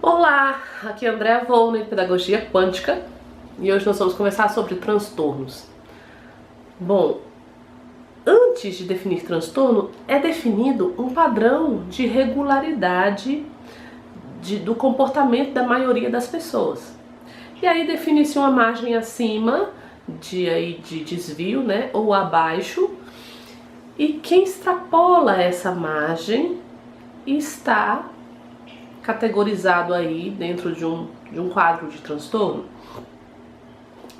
Olá, aqui é Andréa Volner, Pedagogia Quântica, e hoje nós vamos conversar sobre transtornos. Bom, antes de definir transtorno, é definido um padrão de regularidade do comportamento da maioria das pessoas. E aí define-se uma margem acima de desvio, né, ou abaixo, e quem extrapola essa margem está categorizado aí dentro de um quadro de transtorno,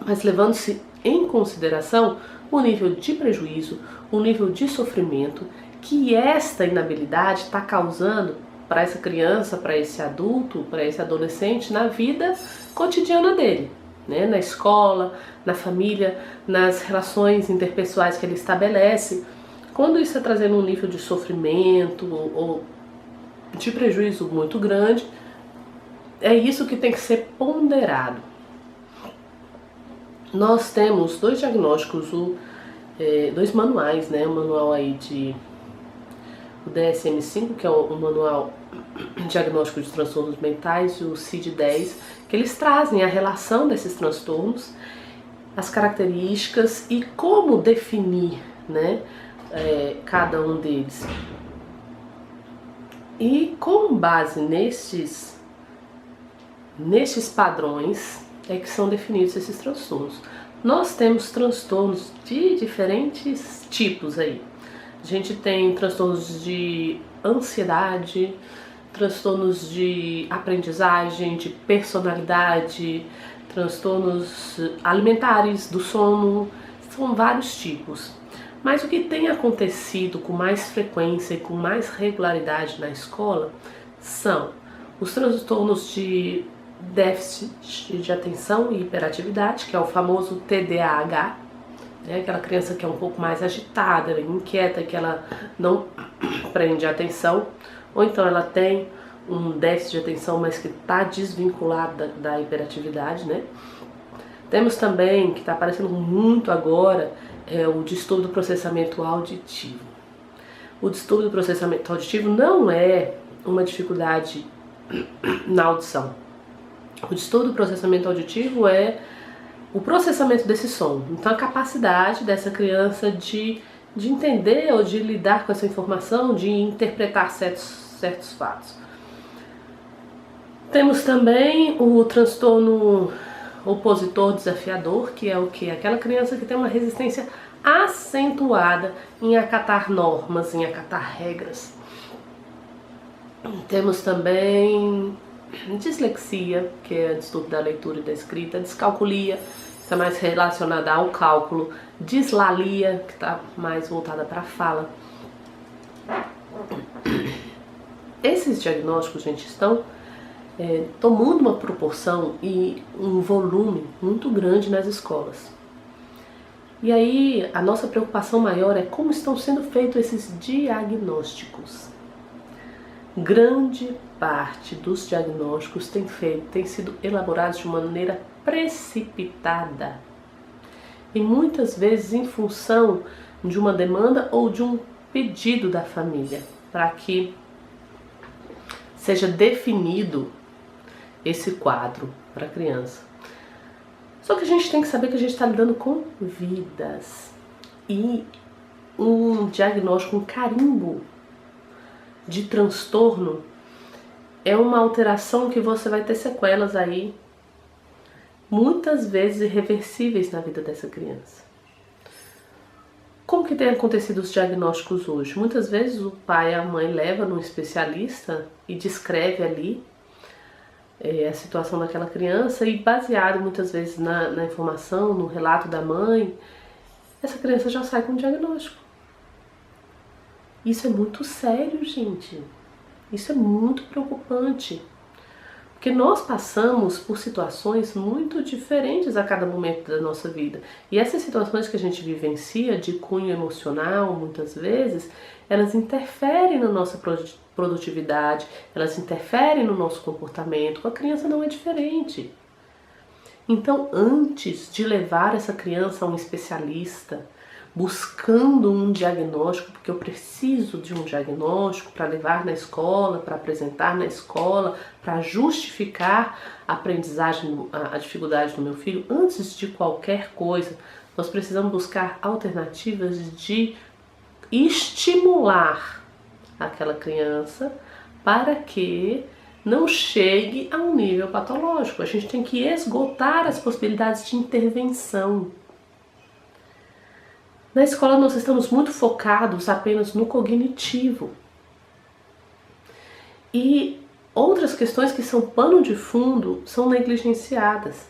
mas levando-se em consideração o nível de prejuízo, o nível de sofrimento que esta inabilidade está causando para essa criança, para esse adulto, para esse adolescente na vida cotidiana dele, né? Na escola, na família, nas relações interpessoais que ele estabelece. Quando isso está trazendo um nível de sofrimento ou de prejuízo muito grande, é isso que tem que ser ponderado. Nós temos dois diagnósticos, dois manuais, né? O manual aí o DSM-5, que é o manual diagnóstico de transtornos mentais, e o CID-10, que eles trazem a relação desses transtornos, as características e como definir, né, cada um deles. E com base nestes padrões é que são definidos esses transtornos. Nós temos transtornos de diferentes tipos aí. A gente tem transtornos de ansiedade, transtornos de aprendizagem, de personalidade, transtornos alimentares, do sono, são vários tipos. Mas o que tem acontecido com mais frequência e com mais regularidade na escola são os transtornos de déficit de atenção e hiperatividade, que é o famoso TDAH, né? Aquela criança que é um pouco mais agitada, ela é inquieta, que ela não prende atenção, ou então ela tem um déficit de atenção, mas que está desvinculado da hiperatividade, né? Temos também, que está aparecendo muito agora, o distúrbio do processamento auditivo. O distúrbio do processamento auditivo não é uma dificuldade na audição. O distúrbio do processamento auditivo é o processamento desse som. Então a capacidade dessa criança de entender ou de lidar com essa informação, de interpretar certos fatos. Temos também o transtorno opositor desafiador, que é o que? Aquela criança que tem uma resistência acentuada em acatar normas, em acatar regras. Temos também dislexia, que é distúrbio da leitura e da escrita, descalculia, que está mais relacionada ao cálculo, dislalia, que está mais voltada para a fala. Esses diagnósticos, gente, estão tomando uma proporção e um volume muito grande nas escolas. E aí a nossa preocupação maior é como estão sendo feitos esses diagnósticos. Grande parte dos diagnósticos tem sido elaborados de maneira precipitada e muitas vezes em função de uma demanda ou de um pedido da família para que seja definido esse quadro para a criança. Só que a gente tem que saber que a gente está lidando com vidas e um diagnóstico, um carimbo de transtorno é uma alteração que você vai ter sequelas aí, muitas vezes irreversíveis na vida dessa criança. Como que tem acontecido os diagnósticos hoje? Muitas vezes o pai e a mãe levam num especialista e descreve ali a situação daquela criança e baseado muitas vezes na informação, no relato da mãe, essa criança já sai com um diagnóstico. Isso é muito sério, gente. Isso é muito preocupante. Porque nós passamos por situações muito diferentes a cada momento da nossa vida. E essas situações que a gente vivencia de cunho emocional, muitas vezes, elas interferem na nossa produtividade, elas interferem no nosso comportamento. Com a criança não é diferente. Então, antes de levar essa criança a um especialista, buscando um diagnóstico, porque eu preciso de um diagnóstico para levar na escola, para apresentar na escola, para justificar a aprendizagem, a dificuldade do meu filho. Antes de qualquer coisa, nós precisamos buscar alternativas de estimular aquela criança para que não chegue a um nível patológico. A gente tem que esgotar as possibilidades de intervenção. Na escola nós estamos muito focados apenas no cognitivo. E outras questões que são pano de fundo são negligenciadas.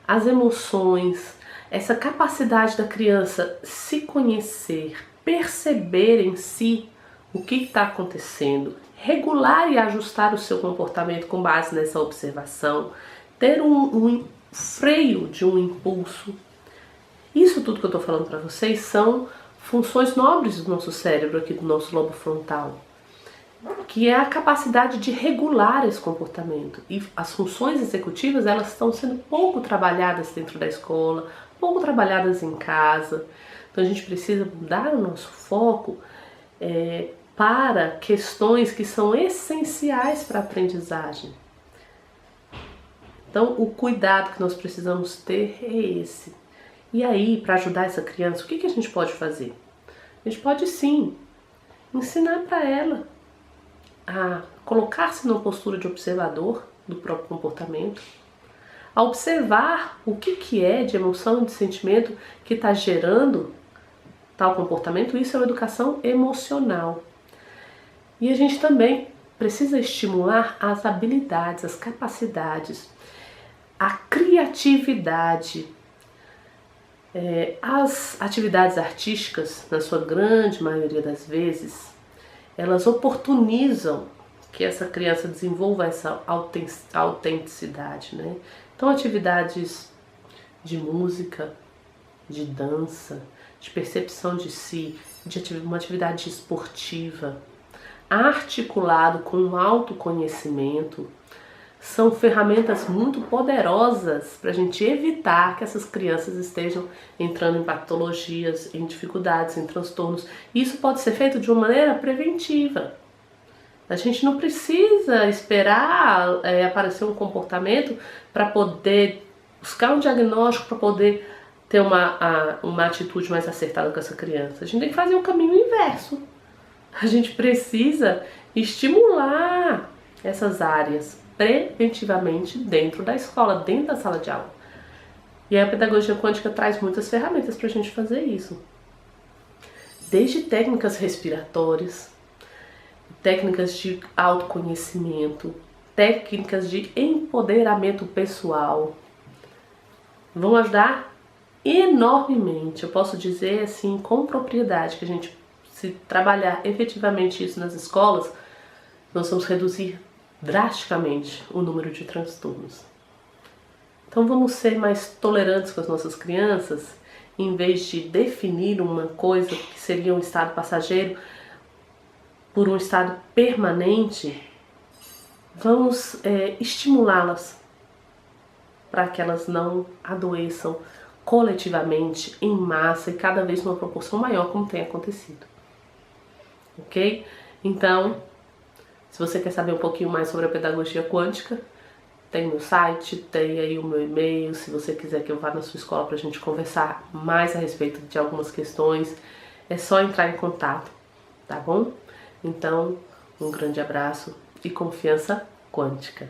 As emoções, essa capacidade da criança se conhecer, perceber em si o que está acontecendo, regular e ajustar o seu comportamento com base nessa observação, ter um freio de um impulso. Isso tudo que eu estou falando para vocês são funções nobres do nosso cérebro, aqui do nosso lobo frontal, que é a capacidade de regular esse comportamento. E as funções executivas, elas estão sendo pouco trabalhadas dentro da escola, pouco trabalhadas em casa. Então a gente precisa mudar o nosso foco para questões que são essenciais para a aprendizagem. Então o cuidado que nós precisamos ter é esse. E aí, para ajudar essa criança, o que a gente pode fazer? A gente pode sim ensinar para ela a colocar-se numa postura de observador do próprio comportamento, a observar o que é de emoção e de sentimento que está gerando tal comportamento. Isso é uma educação emocional. E a gente também precisa estimular as habilidades, as capacidades, a criatividade. As atividades artísticas, na sua grande maioria das vezes, elas oportunizam que essa criança desenvolva essa autenticidade, né? Então, atividades de música, de dança, de percepção de si, uma atividade esportiva, articulado com um autoconhecimento, são ferramentas muito poderosas para a gente evitar que essas crianças estejam entrando em patologias, em dificuldades, em transtornos. Isso pode ser feito de uma maneira preventiva. A gente não precisa esperar aparecer um comportamento para poder buscar um diagnóstico, para poder ter uma atitude mais acertada com essa criança. A gente tem que fazer o caminho inverso. A gente precisa estimular essas áreas preventivamente dentro da escola, dentro da sala de aula. E a pedagogia quântica traz muitas ferramentas para a gente fazer isso. Desde técnicas respiratórias, técnicas de autoconhecimento, técnicas de empoderamento pessoal. Vão ajudar enormemente. Eu posso dizer assim com propriedade que a gente, se trabalhar efetivamente isso nas escolas, nós vamos reduzir drasticamente o número de transtornos. Então vamos ser mais tolerantes com as nossas crianças, em vez de definir uma coisa que seria um estado passageiro por um estado permanente. Vamos estimulá-las para que elas não adoeçam coletivamente, em massa e cada vez numa proporção maior, como tem acontecido. Ok? Então, se você quer saber um pouquinho mais sobre a pedagogia quântica, tem meu site, tem aí o meu e-mail. Se você quiser que eu vá na sua escola para a gente conversar mais a respeito de algumas questões, é só entrar em contato, tá bom? Então, um grande abraço e confiança quântica.